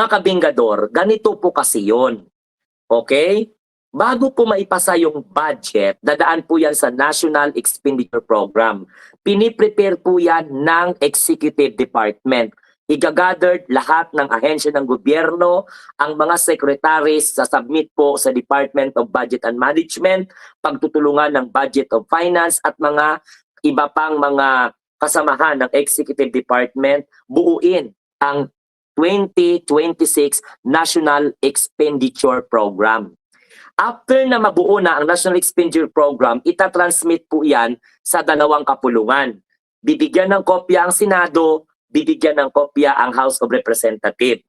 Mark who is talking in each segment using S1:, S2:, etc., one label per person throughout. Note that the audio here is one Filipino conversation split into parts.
S1: Mga kabinggador, ganito po kasi yun. Okay? Bago po maipasa yung budget, dadaan po yan sa National Expenditure Program. Piniprepare po yan ng Executive Department. Igagather lahat ng ahensya ng gobyerno, ang mga secretaries sasubmit po sa Department of Budget and Management, pagtutulungan ng Budget of Finance at mga iba pang mga kasamahan ng Executive Department, buuin ang 2026 National Expenditure Program. After na mabuo na ang National Expenditure Program, itatransmit po yan sa dalawang kapulungan. Bibigyan ng kopya ang Senado, bibigyan ng kopya ang House of Representatives.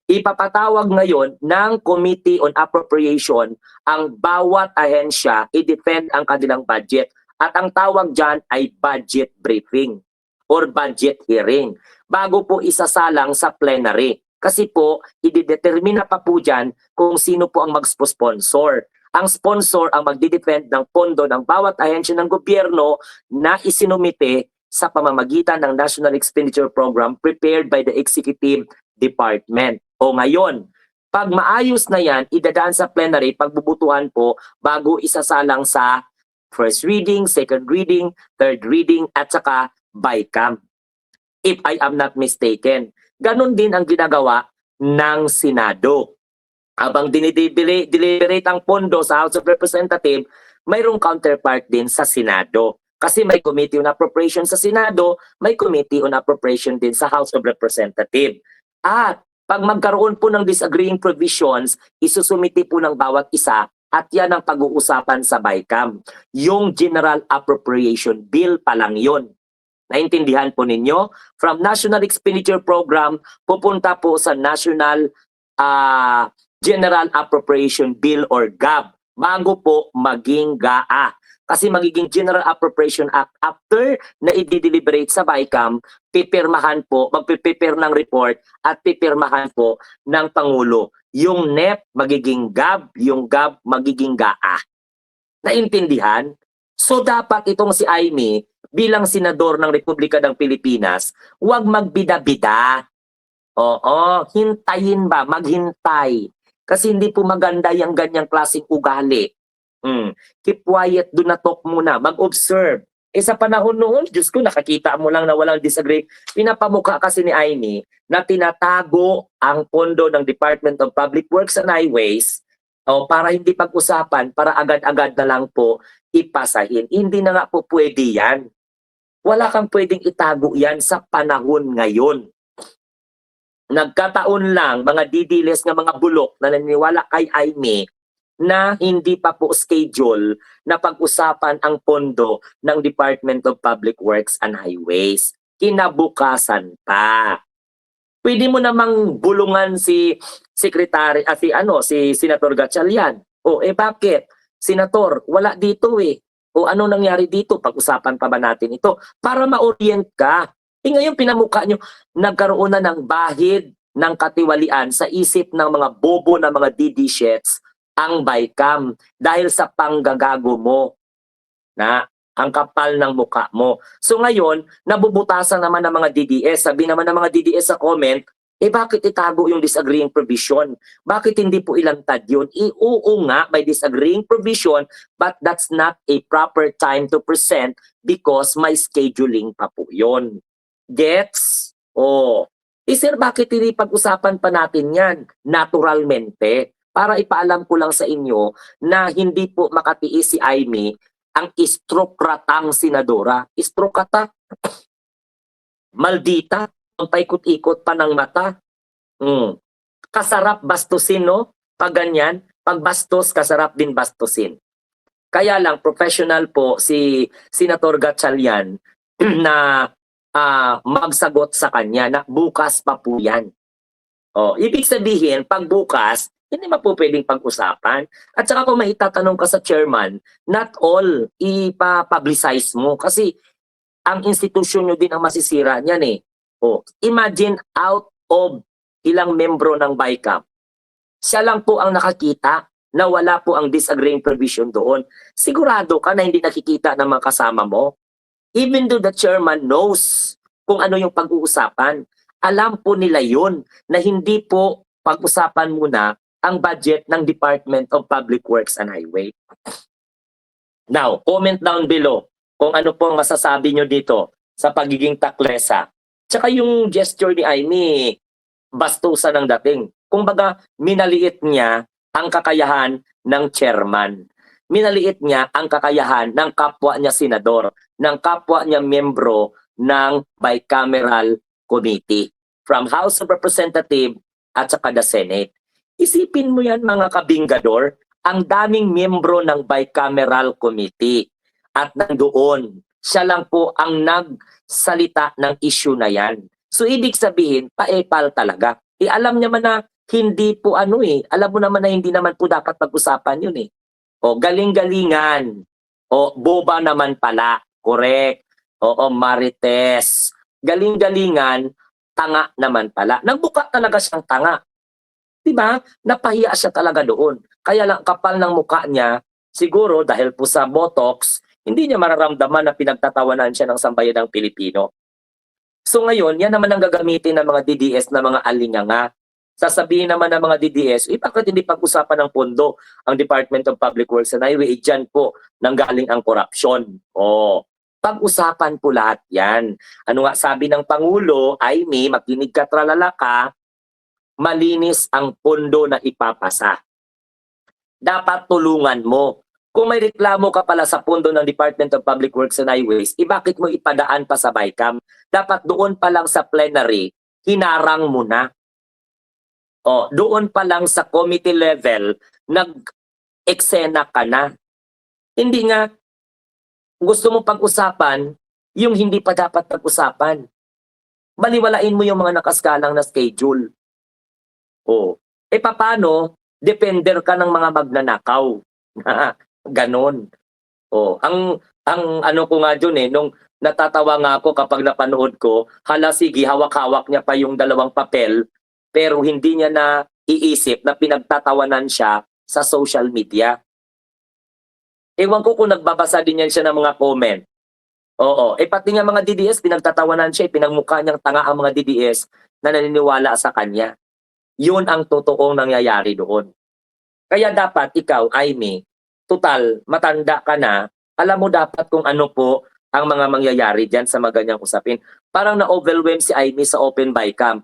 S1: Ipapatawag ngayon ng Committee on Appropriation ang bawat ahensya i-defend ang kanilang budget. At ang tawag dyan ay budget briefing or budget hearing bago po isasalang sa plenary. Kasi po, i-determine pa po dyan kung sino po ang mag-sponsor. Ang sponsor ang magdi-defend ng pondo ng bawat ahensya ng gobyerno na isinumite sa pamamagitan ng National Expenditure Program prepared by the Executive Department. O ngayon, pag maayos na yan, idadaan sa plenary, pagbubutuhan po bago isasalang sa first reading, second reading, third reading, at saka BICAM. If I am not mistaken. Ganon din ang ginagawa ng Senado. Habang dinideliberate ang pondo sa House of Representatives, mayroong counterpart din sa Senado. Kasi may Committee on Appropriation sa Senado, may Committee on Appropriation din sa House of Representatives. At pag magkaroon po ng disagreeing provisions, isusumiti po ng bawat isa at yan ang pag-uusapan sa BICAM. Yung General Appropriation Bill pa lang yun. Naintindihan po ninyo? From National Expenditure Program, pupunta po sa National General Appropriation Bill or GAB bago po maging GAA. Kasi magiging General Appropriation Act after na i-deliberate sa BICAM, pipirmahan po, magpipipir ng report at pipirmahan po ng Pangulo. Yung NEP magiging GAB, yung GAB magiging GAA. Naintindihan? So dapat itong si Aimee bilang senador ng Republika ng Pilipinas, huwag magbida-bida. Oo, hintayin ba? Maghintay. Kasi hindi po maganda yung ganyang klaseng ugali. Keep quiet, do not talk muna. Mag-observe. Sa panahon noon, Diyos ko, nakakita mo lang na walang disagree. Pinapamukha kasi ni Aimee na tinatago ang pondo ng Department of Public Works and Highways para hindi pag-usapan, para agad-agad na lang po ipasahin. Hindi na nga po pwede yan. Wala kang pwedeng itago yan sa panahon ngayon. Nagkataon lang mga didiles ng mga bulok na naniniwala kay Aimee na hindi pa po schedule na pag-usapan ang pondo ng Department of Public Works and Highways. Kinabukasan pa. Pwede mo namang bulungan si Secretary, si Senator Gatchalian. Bakit? Senator, wala dito eh. O ano nangyari dito? Pag-usapan pa ba natin ito? Para ma-orient ka. Ngayon pinamukha nyo, nagkaroon na ng bahid ng katiwalian sa isip ng mga bobo na mga DD-shets ang BICAM dahil sa panggagago mo na ang kapal ng mukha mo. So ngayon, nabubutasan naman ng mga DDS. Sabi naman ng mga DDS sa comment, bakit itago yung disagreeing provision? Bakit hindi po ilantad yun? Oo nga, may disagreeing provision, but that's not a proper time to present because may scheduling pa po yun. Gets? Sir, bakit hindi pag-usapan pa natin yan? Naturalmente, para ipaalam ko lang sa inyo na hindi po makatiis si Aimee ang istrokratang senadora. Istrokrata? Maldita? Ang paikot-ikot pa ng mata. Kasarap bastusin, no? Pag ganyan, pag bastos, kasarap din bastusin. Kaya lang, professional po si Senator Gatchalian na magsagot sa kanya na bukas pa po yan. Ibig sabihin, pag bukas, hindi pa po pwedeng pag-usapan. At saka kung may itatanong ka sa chairman, not all ipa-publicize mo. Kasi ang institusyon nyo din ang masisira niyan eh. Imagine out of ilang membro ng BICAM, siya lang po ang nakakita na wala po ang disagreeing provision doon. Sigurado ka na hindi nakikita ng mga kasama mo? Even though the chairman knows kung ano yung pag-uusapan, alam po nila yun na hindi po pag-usapan muna ang budget ng Department of Public Works and Highway. Now, comment down below kung ano pong masasabi nyo dito sa pagiging taklesa. Tsaka yung gesture ni Amy, bastusan ng dating. Kung baga, minaliit niya ang kakayahan ng chairman. Minaliit niya ang kakayahan ng kapwa niya senador, ng kapwa niya miyembro ng bicameral committee from House of Representatives at saka the Senate. Isipin mo yan mga kabinggador, ang daming miyembro ng bicameral committee at nandoon, siya lang po ang nagsalita ng issue na yan. So ibig sabihin, paepal talaga. Alam niya man na hindi po alam mo naman na hindi naman po dapat pag-usapan yun . O galing-galingan. O boba naman pala. Correct. Oo, Marites. Galing-galingan, tanga naman pala. Nagbuka talaga siyang tanga. Diba? Napahiya siya talaga doon. Kaya lang kapal ng mukha niya, siguro dahil po sa Botox, hindi niya mararamdaman na pinagtatawanan siya ng sambayanang Pilipino. So ngayon, yan naman ang gagamitin ng mga DDS na mga alinganga. Sasabihin naman ng mga DDS, bakit hindi pag-usapan ng pondo ang Department of Public Works and Highway? Diyan po nanggaling ang korupsyon. Pag-usapan po lahat yan. Ano nga sabi ng Pangulo, Amy, makinig ka, tralala ka, malinis ang pondo na ipapasa. Dapat tulungan mo. Kung may reklamo ka pala sa pondo ng Department of Public Works and Highways, bakit mo ipadaan pa sa BICAM? Dapat doon pa lang sa plenary, hinarang mo na. Doon pa lang sa committee level, nag-eksena ka na. Hindi nga, gusto mo pag-usapan, yung hindi pa dapat pag-usapan. Baliwalain mo yung mga nakaskalang na schedule. Paano? Defender ka ng mga magnanakaw. Ganon. Ang ano ko nga dun nung natatawa nga ako kapag napanood ko, hala sige, hawak-hawak niya pa yung dalawang papel, pero hindi niya na iisip na pinagtatawanan siya sa social media. Ewan ko kung nagbabasa din yan siya ng mga comment. Pati nga mga DDS, pinagtatawanan siya, pinagmukha niyang tanga ang mga DDS na naniniwala sa kanya. Yun ang totoong nangyayari doon. Kaya dapat ikaw, Amy, total, matanda ka na, alam mo dapat kung ano po ang mga mangyayari dyan sa mga ganyang usapin. Parang na-overwhelm si Amy sa Open BICAM.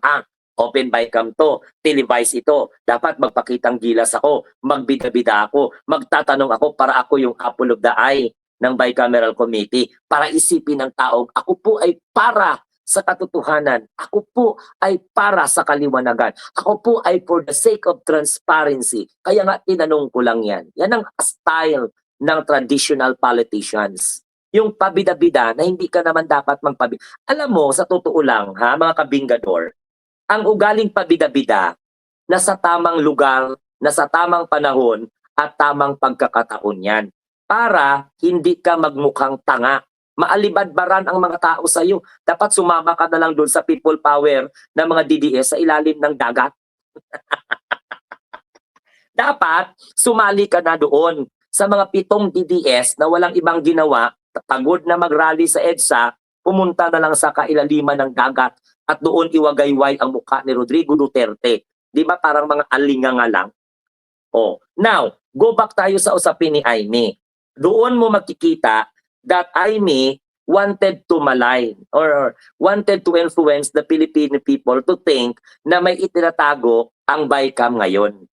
S1: Open BICAM to, televise ito. Dapat magpakitang gilas ako, magbida-bida ako, magtatanong ako para ako yung apple of the eye ng bicameral committee. Para isipin ng taong, ako po ay para sa katotohanan. Ako po ay para sa kaliwanagan. Ako po ay for the sake of transparency. Kaya nga tinanong ko lang yan. Yan ang style ng traditional politicians. Yung pabida-bida na hindi ka naman dapat magpabida. Alam mo, sa totoo lang, mga kabinggador, ang ugaling pabida-bida na sa tamang lugar, na sa tamang panahon at tamang pagkakataon yan. Para hindi ka magmukhang tanga. Maalibadbaran ang mga tao sa iyo. Dapat sumama ka na lang doon sa people power ng mga DDS sa ilalim ng dagat. Dapat sumali ka na doon sa mga 7 DDS na walang ibang ginawa, pagod na mag-rally sa EDSA, pumunta na lang sa kailaliman ng dagat at doon iwagayway ang mukha ni Rodrigo Duterte. Di ba parang mga alinganga lang? Now, go back tayo sa usapin ni Amy. Doon mo makikita that Amy wanted to malign or wanted to influence the Filipino people to think na may itinatago ang BICAM ngayon.